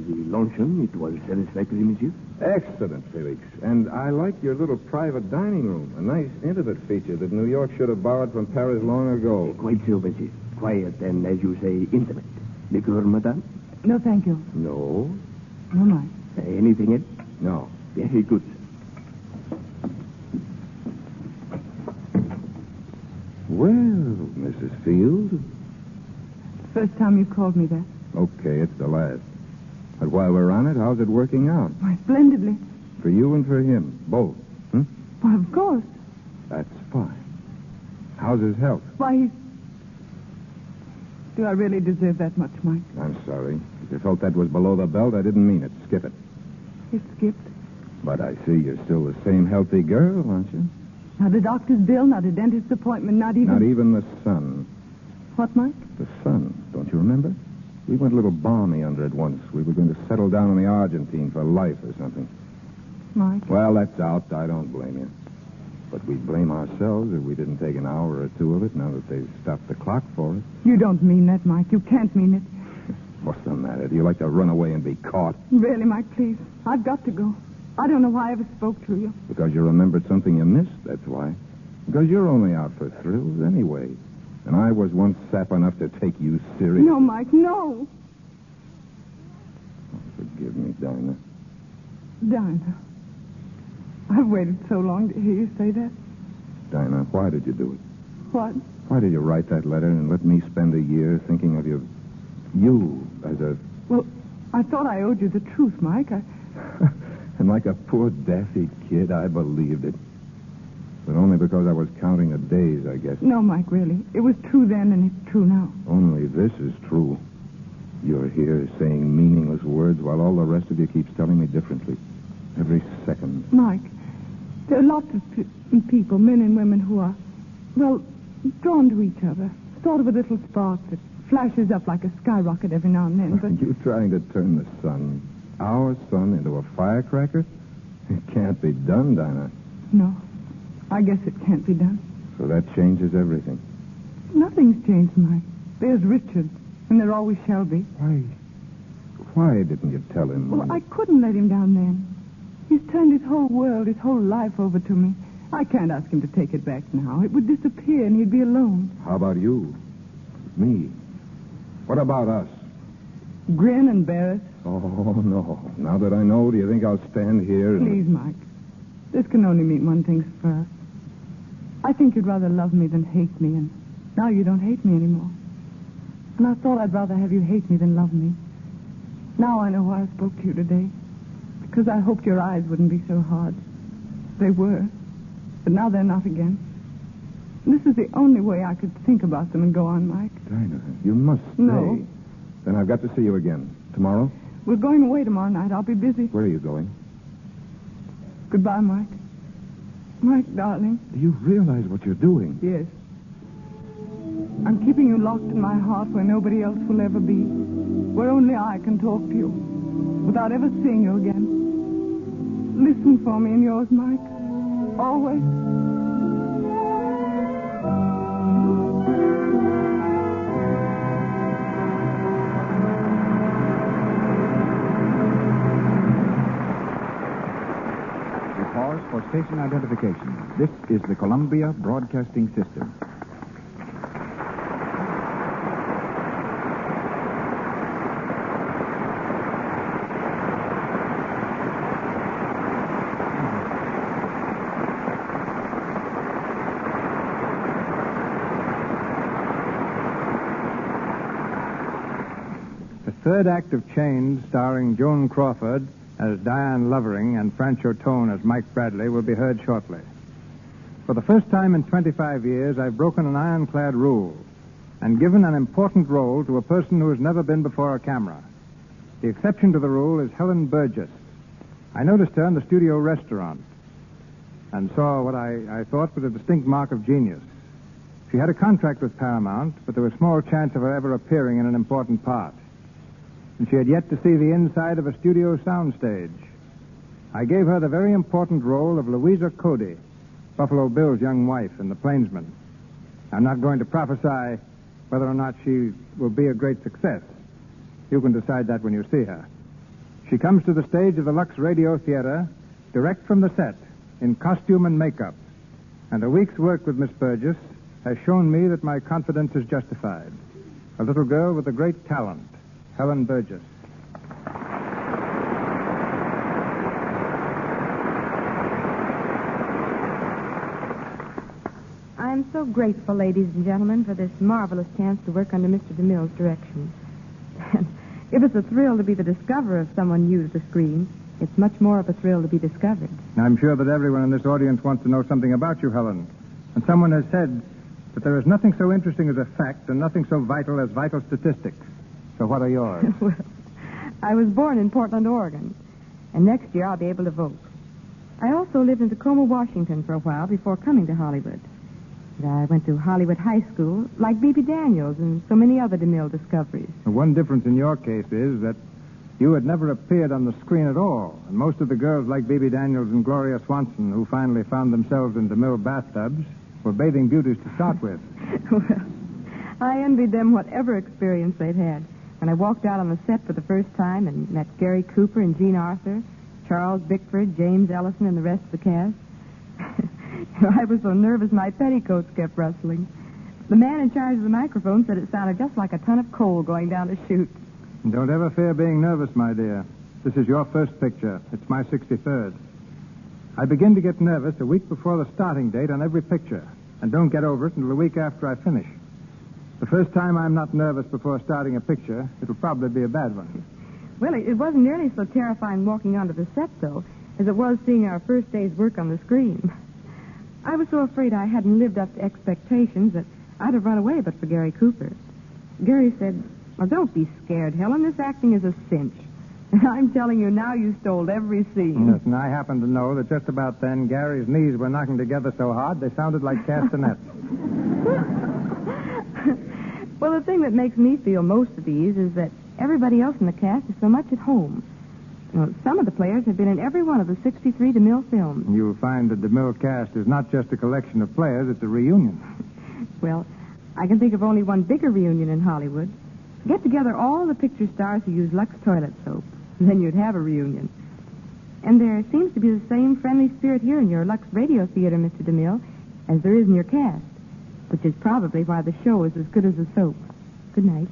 The luncheon, it was satisfactory, monsieur? Excellent, Felix. And I like your little private dining room. A nice, intimate feature that New York should have borrowed from Paris long ago. Quite so, monsieur. Quiet and, as you say, intimate. Liqueur, madame? No, thank you. No. No, Mike. Anything else? No. Very good. Well, Mrs. Field. First time you called me that. Okay, it's the last. But while we're on it, how's it working out? Why, splendidly. For you and for him, both. Hmm? Why, of course. That's fine. How's his health? Why, he's... Do I really deserve that much, Mike? I'm sorry. If you felt that was below the belt, I didn't mean it. Skip it. It skipped. But I see you're still the same healthy girl, aren't you? Not a doctor's bill, not a dentist's appointment, not even... Not even the sun. What, Mike? The sun. Don't you remember? We went a little balmy under it once. We were going to settle down in the Argentine for life or something. Mike? Well, that's out. I don't blame you. But we'd blame ourselves if we didn't take an hour or two of it now that they've stopped the clock for us. You don't mean that, Mike. You can't mean it. What's the matter? Do you like to run away and be caught? Really, Mike, please. I've got to go. I don't know why I ever spoke to you. Because you remembered something you missed, that's why. Because you're only out for thrills anyway. And I was once sap enough to take you serious. No, Mike, no. Oh, forgive me, Dinah. Dinah. I've waited so long to hear you say that. Dinah, why did you do it? What? Why did you write that letter and let me spend a year thinking of you as a... Well, I thought I owed you the truth, Mike. And like a poor daffy kid, I believed it. But only because I was counting the days, I guess. No, Mike, really. It was true then and it's true now. Only this is true. You're here saying meaningless words while all the rest of you keeps telling me differently. Every second. Mike, there are lots of people, men and women, who are, well, drawn to each other. Sort of a little spark that flashes up like a skyrocket every now and then, but... Are you trying to turn the sun, our sun, into a firecracker? It can't be done, Dinah. No, I guess it can't be done. So that changes everything. Nothing's changed, Mike. There's Richard, and there always shall be. Why didn't you tell him? Well, I couldn't let him down then. He's turned his whole world, his whole life over to me. I can't ask him to take it back now. It would disappear, and he'd be alone. How about you? Me? What about us? Grin and bear it. Oh, no. Now that I know, do you think I'll stand here and... Please, Mike. This can only mean one thing first. I think you'd rather love me than hate me, and now you don't hate me anymore. And I thought I'd rather have you hate me than love me. Now I know why I spoke to you today. Because I hoped your eyes wouldn't be so hard. They were. But now they're not again. This is the only way I could think about them and go on, Mike. Dinah, you must stay. No. Then I've got to see you again. Tomorrow? We're going away tomorrow night. I'll be busy. Where are you going? Goodbye, Mike. Mike, darling. Do you realize what you're doing? Yes. I'm keeping you locked in my heart where nobody else will ever be. Where only I can talk to you. Without ever seeing you again. Listen for me and yours, Mike. Always. Pause for station identification. This is the Columbia Broadcasting System. The third act of Chains, starring Joan Crawford as Diane Lovering and Francho Tone as Mike Bradley, will be heard shortly. For the first time in 25 years, I've broken an ironclad rule and given an important role to a person who has never been before a camera. The exception to the rule is Helen Burgess. I noticed her in the studio restaurant and saw what I thought was a distinct mark of genius. She had a contract with Paramount, but there was small chance of her ever appearing in an important part. And she had yet to see the inside of a studio soundstage. I gave her the very important role of Louisa Cody, Buffalo Bill's young wife in The Plainsman. I'm not going to prophesy whether or not she will be a great success. You can decide that when you see her. She comes to the stage of the Lux Radio Theater direct from the set in costume and makeup. And a week's work with Miss Burgess has shown me that my confidence is justified. A little girl with a great talent. Helen Burgess. I'm so grateful, ladies and gentlemen, for this marvelous chance to work under Mr. DeMille's direction. If it's a thrill to be the discoverer of someone new to the screen, it's much more of a thrill to be discovered. I'm sure that everyone in this audience wants to know something about you, Helen. And someone has said that there is nothing so interesting as a fact and nothing so vital as vital statistics. So what are yours? Well, I was born in Portland, Oregon, and next year I'll be able to vote. I also lived in Tacoma, Washington for a while before coming to Hollywood. And I went to Hollywood High School, like B.B. Daniels and so many other DeMille discoveries. The one difference in your case is that you had never appeared on the screen at all, and most of the girls like B.B. Daniels and Gloria Swanson, who finally found themselves in DeMille bathtubs, were bathing beauties to start with. Well, I envied them whatever experience they'd had. When I walked out on the set for the first time and met Gary Cooper and Jean Arthur, Charles Bickford, James Ellison, and the rest of the cast, I was so nervous my petticoats kept rustling. The man in charge of the microphone said it sounded just like a ton of coal going down a chute. Don't ever fear being nervous, my dear. This is your first picture. It's my 63rd. I begin to get nervous a week before the starting date on every picture, and don't get over it until the week after I finish. The first time I'm not nervous before starting a picture, it'll probably be a bad one. Well, it wasn't nearly so terrifying walking onto the set, though, as it was seeing our first day's work on the screen. I was so afraid I hadn't lived up to expectations that I'd have run away but for Gary Cooper. Gary said, "Well, don't be scared, Helen. This acting is a cinch. And I'm telling you now, you stole every scene." Yes, and I happen to know that just about then Gary's knees were knocking together so hard they sounded like castanets. Well, the thing that makes me feel most at ease is that everybody else in the cast is so much at home. You know, some of the players have been in every one of the 63 DeMille films. You'll find the DeMille cast is not just a collection of players, it's a reunion. Well, I can think of only one bigger reunion in Hollywood. Get together all the picture stars who use Lux toilet soap. Then you'd have a reunion. And there seems to be the same friendly spirit here in your Lux Radio Theater, Mr. DeMille, as there is in your cast, which is probably why the show is as good as the soap. Good night.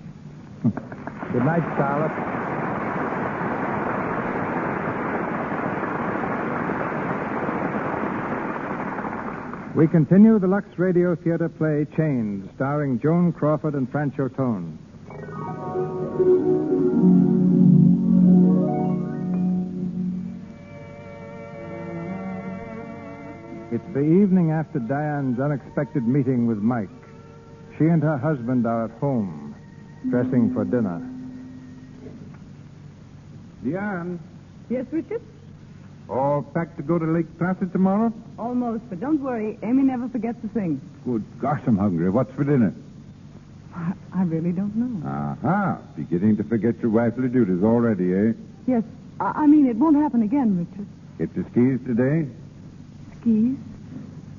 Good night, Scarlett. We continue the Lux Radio Theater play Chains, starring Joan Crawford and Francho Tone. It's the evening after Diane's unexpected meeting with Mike. She and her husband are at home, dressing for dinner. Diane, Yes, Richard? all packed to go to Lake Placid tomorrow? Almost, but don't worry. Amy never forgets a thing. Good gosh, I'm hungry. What's for dinner? I really don't know. Aha. Beginning to forget your wifely duties already, eh? Yes, I mean, it won't happen again, Richard. Get the skis today? Skis?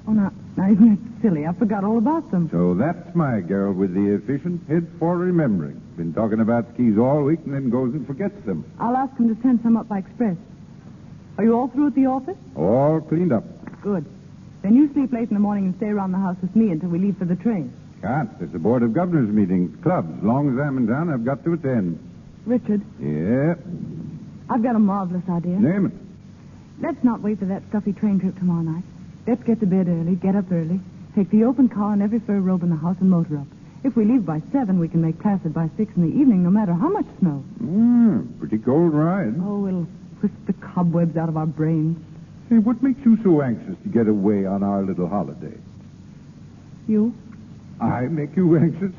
Oh, now isn't it silly? I forgot all about them. So that's my girl with the efficient head for remembering. Been talking about skis all week and then goes and forgets them. I'll ask them to send some up by express. Are you all through at the office? All cleaned up. Good. Then you sleep late in the morning and stay around the house with me until we leave for the train. Can't. There's a Board of Governors meeting. Clubs. As long as I'm in town, I've got to attend. Richard, Yeah. I've got a marvelous idea. Name it. Let's not wait for that stuffy train trip tomorrow night. Let's get to bed early, get up early, take the open car and every fur robe in the house and motor up. If we leave by 7, we can make Placid by 6 in the evening, no matter how much snow. Pretty cold ride. Oh, it'll whisk the cobwebs out of our brains. Hey, what makes you so anxious to get away on our little holiday? You? I make you anxious?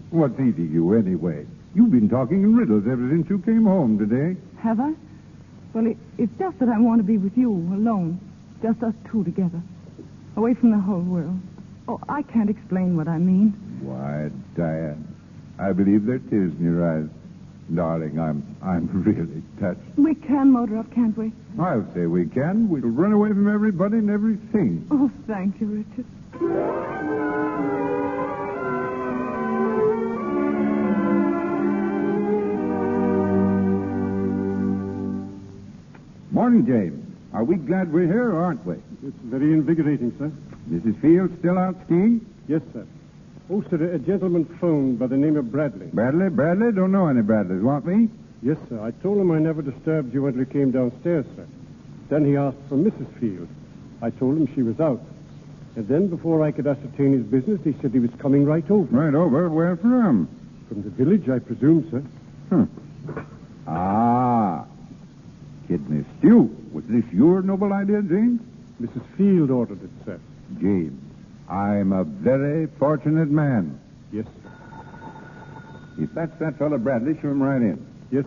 What's eating you anyway? You've been talking in riddles ever since you came home today. Have I? Well, it's just that I want to be with you, alone. Just us two together. Away from the whole world. Oh, I can't explain what I mean. Why, Diane, I believe there are tears in your eyes. Darling, I'm really touched. We can motor up, can't we? I'll say we can. We'll run away from everybody and everything. Oh, thank you, Richard. Morning, James. Are we glad we're here, or aren't we? It's very invigorating, sir. Mrs. Fields still out skiing? Yes, sir. Oh, sir, a gentleman phoned by the name of Bradley. Bradley? Don't know any Bradleys. Want me? Yes, sir. I told him I never disturbed you until you came downstairs, sir. Then he asked for Mrs. Fields. I told him she was out. And then, before I could ascertain his business, he said he was coming right over. Right over? Where from? From the village, I presume, sir. Ah. Kidney stew. Was this your noble idea, James? Mrs. Field ordered it, sir. James, I'm a very fortunate man. Yes, sir. If that's that fellow Bradley, show him right in. Yes,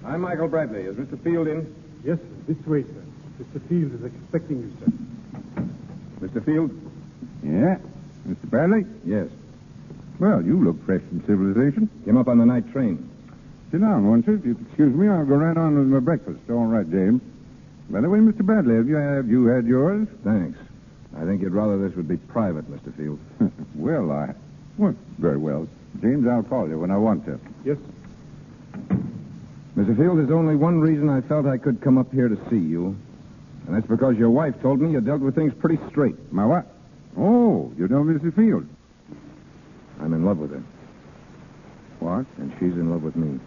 I'm Michael Bradley. Is Mr. Field in? yes, sir. This way, sir. Mr. Field is expecting you, sir. Mr. Field? Yeah? Mr. Bradley? Yes. Well, you look fresh from civilization. Came up on the night train. Sit down, won't you? If you'll excuse me, I'll go right on with my breakfast. All right, James. By the way, Mr. Bradley, have you had yours? Thanks. I think you'd rather this would be private, Mr. Field. Well, very well. James, I'll call you when I want to. Yes, Mr. Field, there's only one reason I felt I could come up here to see you. And that's because your wife told me you dealt with things pretty straight. My what? Oh, you know Mrs. Field. I'm in love with her. What? And she's in love with me.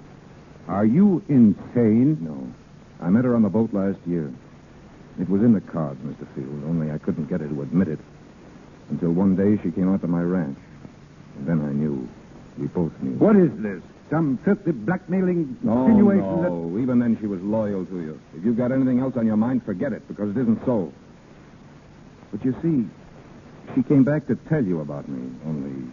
Are you insane? No. I met her on the boat last year. It was in the cards, Mr. Field, only I couldn't get her to admit it. Until one day she came out to my ranch. And then I knew. We both knew. What is this? Some filthy blackmailing insinuation that... No, even then she was loyal to you. If you've got anything else on your mind, forget it, because it isn't so. But you see, she came back to tell you about me, only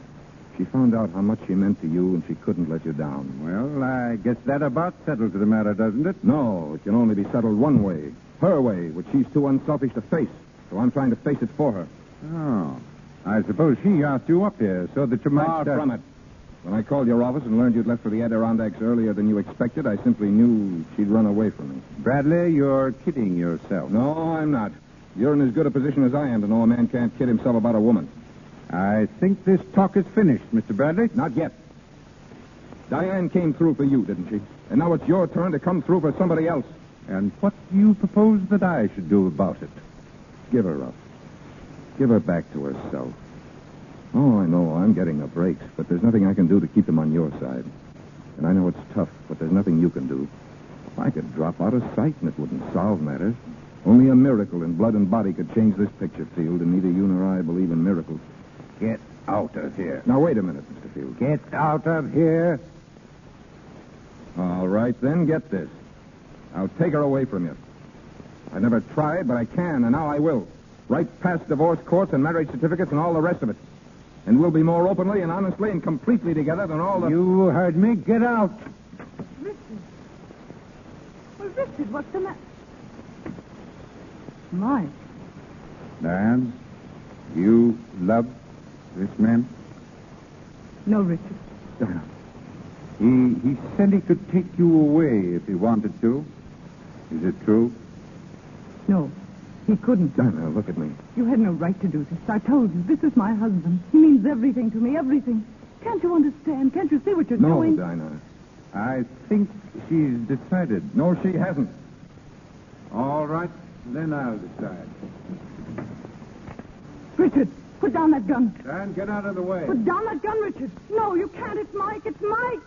she found out how much she meant to you and she couldn't let you down. Well, I guess that about settles the matter, doesn't it? No, it can only be settled one way. Her way, which she's too unselfish to face. So I'm trying to face it for her. Oh. I suppose she asked you up here so that you might... Far from it. When I called your office and learned you'd left for the Adirondacks earlier than you expected, I simply knew she'd run away from me. Bradley, you're kidding yourself. No, I'm not. You're in as good a position as I am to know a man can't kid himself about a woman. I think this talk is finished, Mr. Bradley. Not yet. Diane came through for you, didn't she? And now it's your turn to come through for somebody else. And what do you propose that I should do about it? Give her up. Give her back to herself. Oh, I know, I'm getting the breaks, but there's nothing I can do to keep them on your side. And I know it's tough, but there's nothing you can do. I could drop out of sight and it wouldn't solve matters. Only a miracle in blood and body could change this picture, Field, and neither you nor I believe in miracles. Get out of here. Now, wait a minute, Mr. Field. Get out of here. All right, then, get this. I'll take her away from you. I never tried, but I can, and now I will. Right past divorce courts and marriage certificates and all the rest of it. And we'll be more openly and honestly and completely together than all the... You heard me. Get out. Richard. Well, Richard, what's the matter? Mike. Diane, you love this man? No, Richard. He said he could take you away if he wanted to. Is it true? No, he couldn't. Diana, look at me. You had no right to do this. I told you, this is my husband. He means everything to me, everything. Can't you understand? Can't you see what you're doing? No, Dinah. I think she's decided. No, she hasn't. All right, then I'll decide. Richard, put down that gun. Dan, get out of the way. Put down that gun, Richard. No, you can't. It's Mike. It's Mike.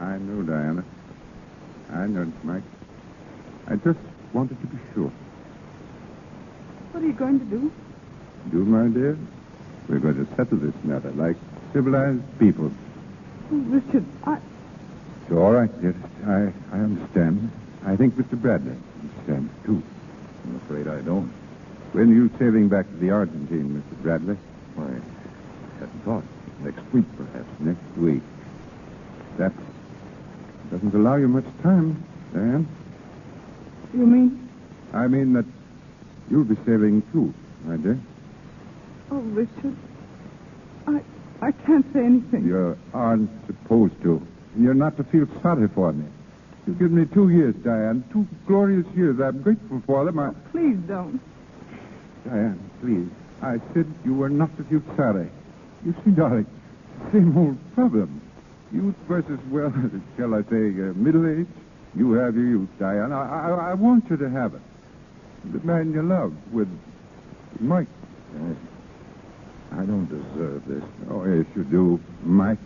I know, Diana. I know, Mike. I just wanted to be sure. What are you going to do? Do, my dear? We're going to settle this matter like civilized people. Oh, Richard, It's all right, dear. I understand. I think Mr. Bradley understands, too. I'm afraid I don't. When are you sailing back to the Argentine, Mr. Bradley? I hadn't thought. Next week, perhaps. Next week. That doesn't allow you much time, Dan. You mean? I mean that you'll be sailing, too, my dear. Oh, Richard, I can't say anything. You aren't supposed to. And you're not to feel sorry for me. You've given me 2 years, Diane. 2 glorious years. I'm grateful for them. Oh, please don't. Diane, please. I said you were not to feel sorry. You see, darling, same old problem. Youth versus, well, shall I say, middle age. You have your youth, Diane. I want you to have it. The man you love with Mike. I don't deserve this. Oh, yes, you do, Mike.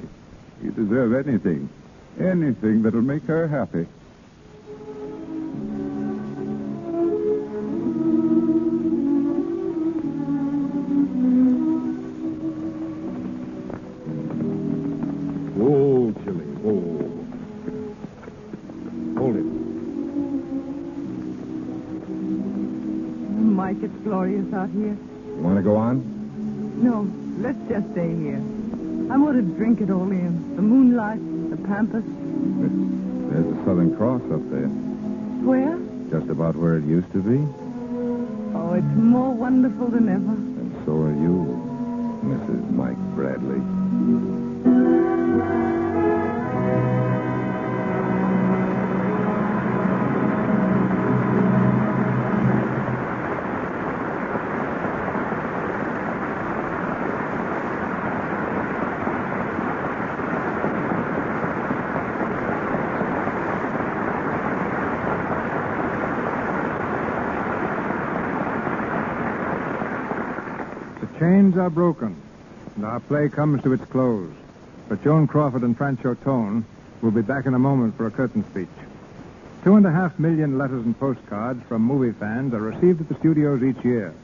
You deserve anything. Anything that'll make her happy. glorious out here. You want to go on? No, let's just stay here. I want to drink it all in. The moonlight, the pampas. There's a Southern Cross up there. Where? Just about where it used to be. Oh, it's more wonderful than ever. And so are you, Mrs. Mike Bradley. Chains are broken, and our play comes to its close. But Joan Crawford and Francho Tone will be back in a moment for a curtain speech. 2.5 million letters and postcards from movie fans are received at the studios each year.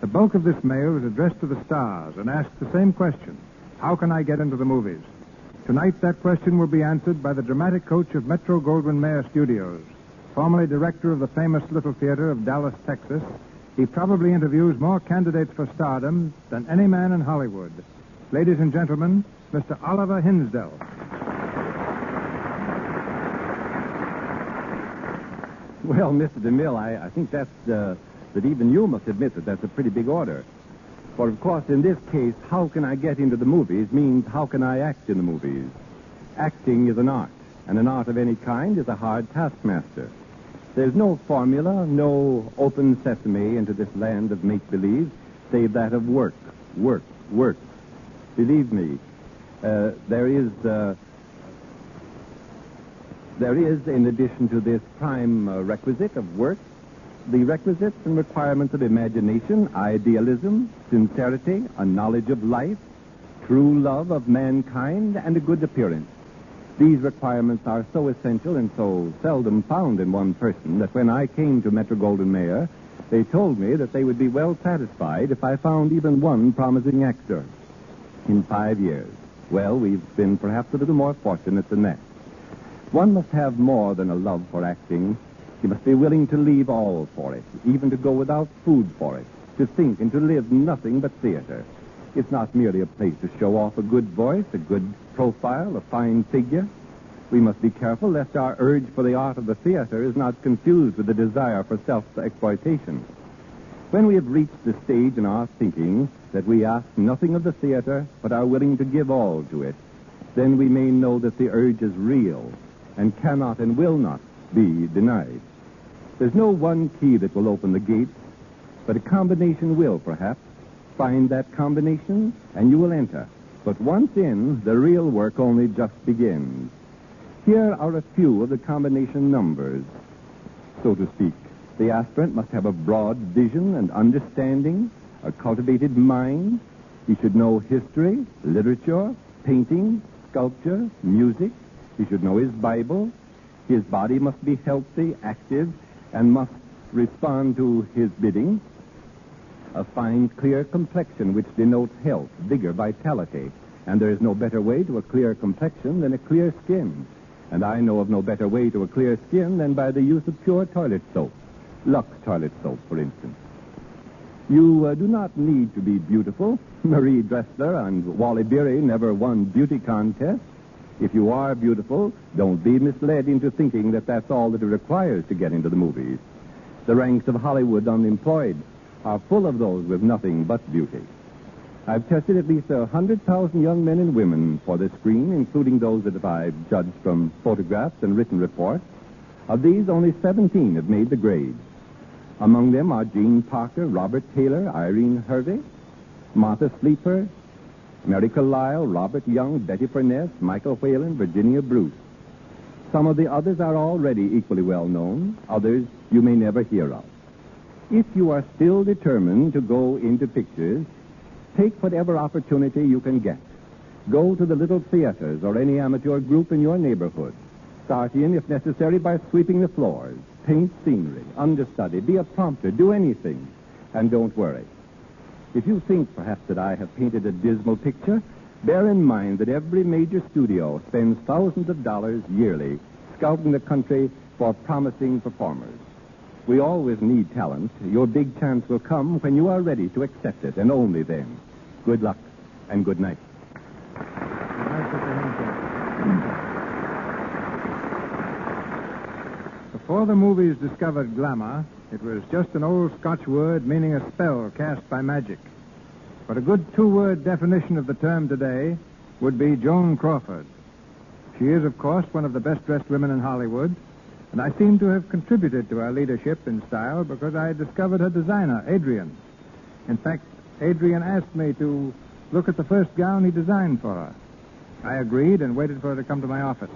The bulk of this mail is addressed to the stars and asks the same question: how can I get into the movies? Tonight, that question will be answered by the dramatic coach of Metro-Goldwyn-Mayer Studios, formerly director of the famous Little Theater of Dallas, Texas. He probably interviews more candidates for stardom than any man in Hollywood. Ladies and gentlemen, Mr. Oliver Hinsdale. Well, Mr. DeMille, I think that even you must admit that that's a pretty big order. For, of course, in this case, how can I get into the movies means how can I act in the movies. Acting is an art, and an art of any kind is a hard taskmaster. There's no formula, no open sesame into this land of make-believe, save that of work, work, work. Believe me, there is, in addition to this prime requisite of work, the requisites and requirements of imagination, idealism, sincerity, a knowledge of life, true love of mankind, and a good appearance. These requirements are so essential and so seldom found in one person that when I came to Metro-Goldwyn-Mayer, they told me that they would be well satisfied if I found even one promising actor in 5 years. Well, we've been perhaps a little more fortunate than that. One must have more than a love for acting. He must be willing to leave all for it, even to go without food for it, to think and to live nothing but theater. It's not merely a place to show off a good voice, a good profile, a fine figure. We must be careful lest our urge for the art of the theater is not confused with the desire for self-exploitation. When we have reached the stage in our thinking that we ask nothing of the theater but are willing to give all to it, then we may know that the urge is real and cannot and will not be denied. There's no one key that will open the gates, but a combination will, perhaps. Find that combination, and you will enter. But once in, the real work only just begins. Here are a few of the combination numbers, so to speak. The aspirant must have a broad vision and understanding, a cultivated mind. He should know history, literature, painting, sculpture, music. He should know his Bible. His body must be healthy, active, and must respond to his bidding. A fine, clear complexion which denotes health, vigor, vitality. And there is no better way to a clear complexion than a clear skin. And I know of no better way to a clear skin than by the use of pure toilet soap. Lux toilet soap, for instance. You do not need to be beautiful. Marie Dressler and Wally Beery never won beauty contests. If you are beautiful, don't be misled into thinking that that's all that it requires to get into the movies. The ranks of Hollywood unemployed are full of those with nothing but beauty. I've tested at least 100,000 young men and women for this screen, including those that I've judged from photographs and written reports. Of these, only 17 have made the grade. Among them are Gene Parker, Robert Taylor, Irene Hervey, Martha Sleeper, Mary Carlisle, Robert Young, Betty Furness, Michael Whalen, Virginia Bruce. Some of the others are already equally well known. Others you may never hear of. If you are still determined to go into pictures, take whatever opportunity you can get. Go to the little theaters or any amateur group in your neighborhood. Start in, if necessary, by sweeping the floors. Paint scenery, understudy, be a prompter, do anything. And don't worry. If you think, perhaps, that I have painted a dismal picture, bear in mind that every major studio spends thousands of dollars yearly scouting the country for promising performers. We always need talent. Your big chance will come when you are ready to accept it, and only then. Good luck, and good night. Before the movies discovered glamour, it was just an old Scotch word meaning a spell cast by magic. But a good two-word definition of the term today would be Joan Crawford. She is, of course, one of the best-dressed women in Hollywood, and I seem to have contributed to her leadership in style because I discovered her designer, Adrian. In fact, Adrian asked me to look at the first gown he designed for her. I agreed and waited for her to come to my office.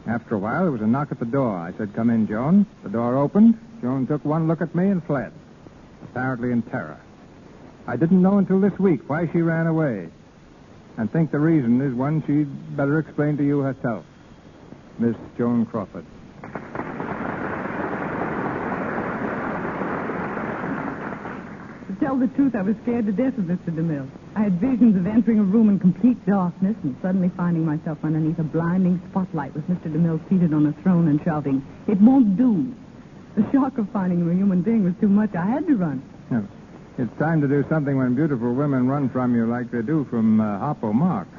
After a while, there was a knock at the door. I said, "Come in, Joan." The door opened. Joan took one look at me and fled, apparently in terror. I didn't know until this week why she ran away, and think the reason is one she'd better explain to you herself. Miss Joan Crawford. To tell the truth, I was scared to death of Mr. DeMille. I had visions of entering a room in complete darkness and suddenly finding myself underneath a blinding spotlight with Mr. DeMille seated on a throne and shouting, "It won't do." The shock of finding him a human being was too much. I had to run. Yeah. It's time to do something when beautiful women run from you like they do from Harpo Marx.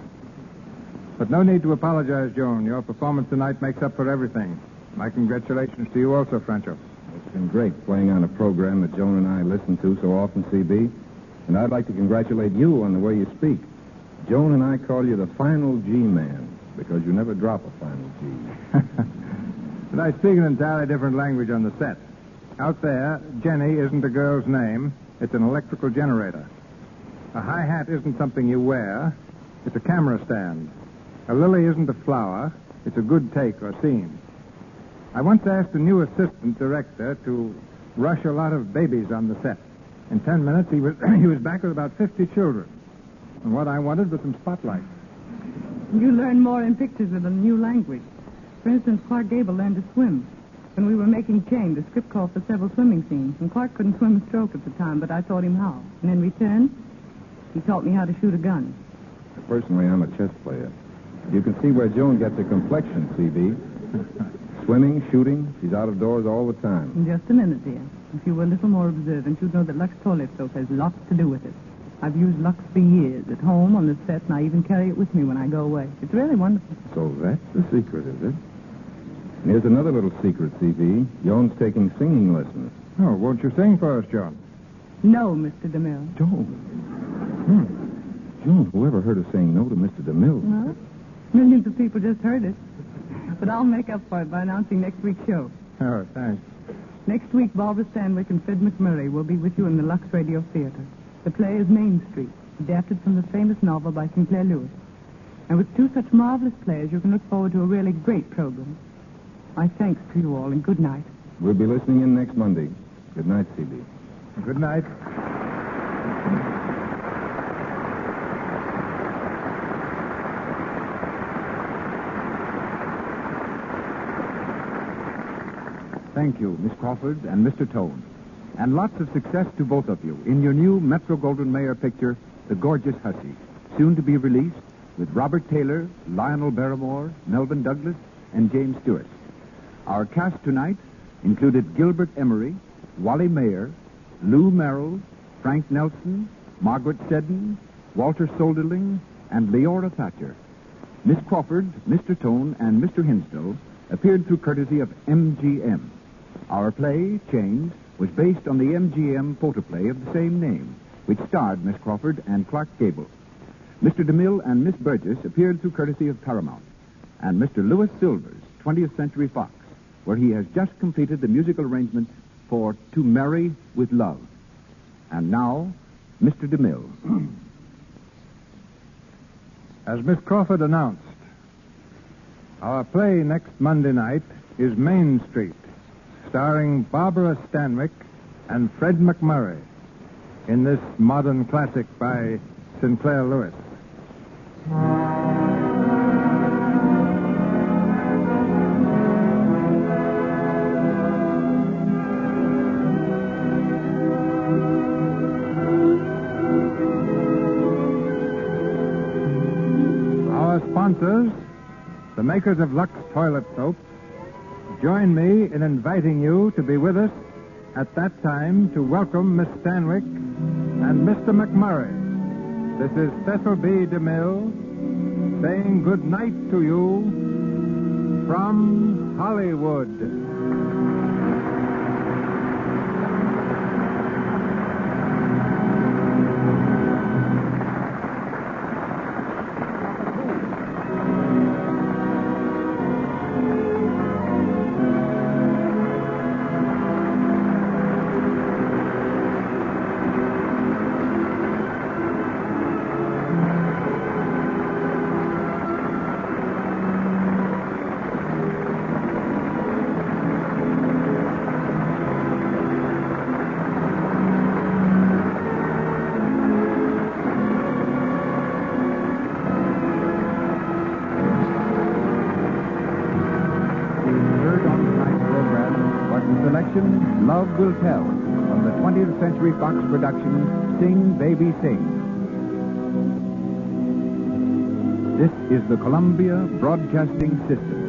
But no need to apologize, Joan. Your performance tonight makes up for everything. My congratulations to you also, Francho. It's been great playing on a program that Joan and I listen to so often, CB. And I'd like to congratulate you on the way you speak. Joan and I call you the Final G-Man because you never drop a final G. But I speak an entirely different language on the set. Out there, Jenny isn't a girl's name. It's an electrical generator. A hi-hat isn't something you wear. It's a camera stand. A lily isn't a flower. It's a good take or scene. I once asked a new assistant director to rush a lot of babies on the set. In 10 minutes, he was back with about 50 children. And what I wanted was some spotlight. You learn more in pictures with a new language. For instance, Clark Gable learned to swim. When we were making Chain, the script called for several swimming scenes, and Clark couldn't swim a stroke at the time, but I taught him how. And in return, he taught me how to shoot a gun. Personally, I'm a chess player. You can see where Joan gets her complexion, CB. Swimming, shooting, she's out of doors all the time. In just a minute, dear. If you were a little more observant, you'd know that Lux toilet soap has lots to do with it. I've used Lux for years, at home, on the set, and I even carry it with me when I go away. It's really wonderful. So that's the secret, is it? And here's another little secret, CB. Joan's taking singing lessons. Oh, won't you sing for us, Joan? No, Mr. DeMille. Joan. Joan, whoever heard of saying no to Mr. DeMille? Well, millions of people just heard it. But I'll make up for it by announcing next week's show. Oh, thanks. Next week, Barbara Stanwyck and Fred McMurray will be with you in the Lux Radio Theater. The play is Main Street, adapted from the famous novel by Sinclair Lewis. And with two such marvelous players, you can look forward to a really great program. My thanks to you all, and good night. We'll be listening in next Monday. Good night, CB. Good night. Thank you, Miss Crawford and Mr. Tone. And lots of success to both of you in your new Metro-Goldwyn-Mayer picture, The Gorgeous Hussy, soon to be released with Robert Taylor, Lionel Barrymore, Melvin Douglas, and James Stewart. Our cast tonight included Gilbert Emery, Wally Mayer, Lou Merrill, Frank Nelson, Margaret Seddon, Walter Solderling, and Leora Thatcher. Miss Crawford, Mr. Tone, and Mr. Hinsdale appeared through courtesy of MGM. Our play, Chains, was based on the MGM photoplay of the same name, which starred Miss Crawford and Clark Gable. Mr. DeMille and Miss Burgess appeared through courtesy of Paramount, and Mr. Louis Silvers, 20th Century Fox, where he has just completed the musical arrangement for To Marry with Love. And now, Mr. DeMille. As Miss Crawford announced, our play next Monday night is Main Street, starring Barbara Stanwyck and Fred McMurray in this modern classic by Sinclair Lewis. Our sponsors, the makers of Lux Toilet Soap, join me in inviting you to be with us at that time to welcome Miss Stanwyck and Mr. McMurray. This is Cecil B. DeMille saying good night to you from Hollywood. Love Will Tell, from the 20th Century Fox production, Sing, Baby, Sing. This is the Columbia Broadcasting System.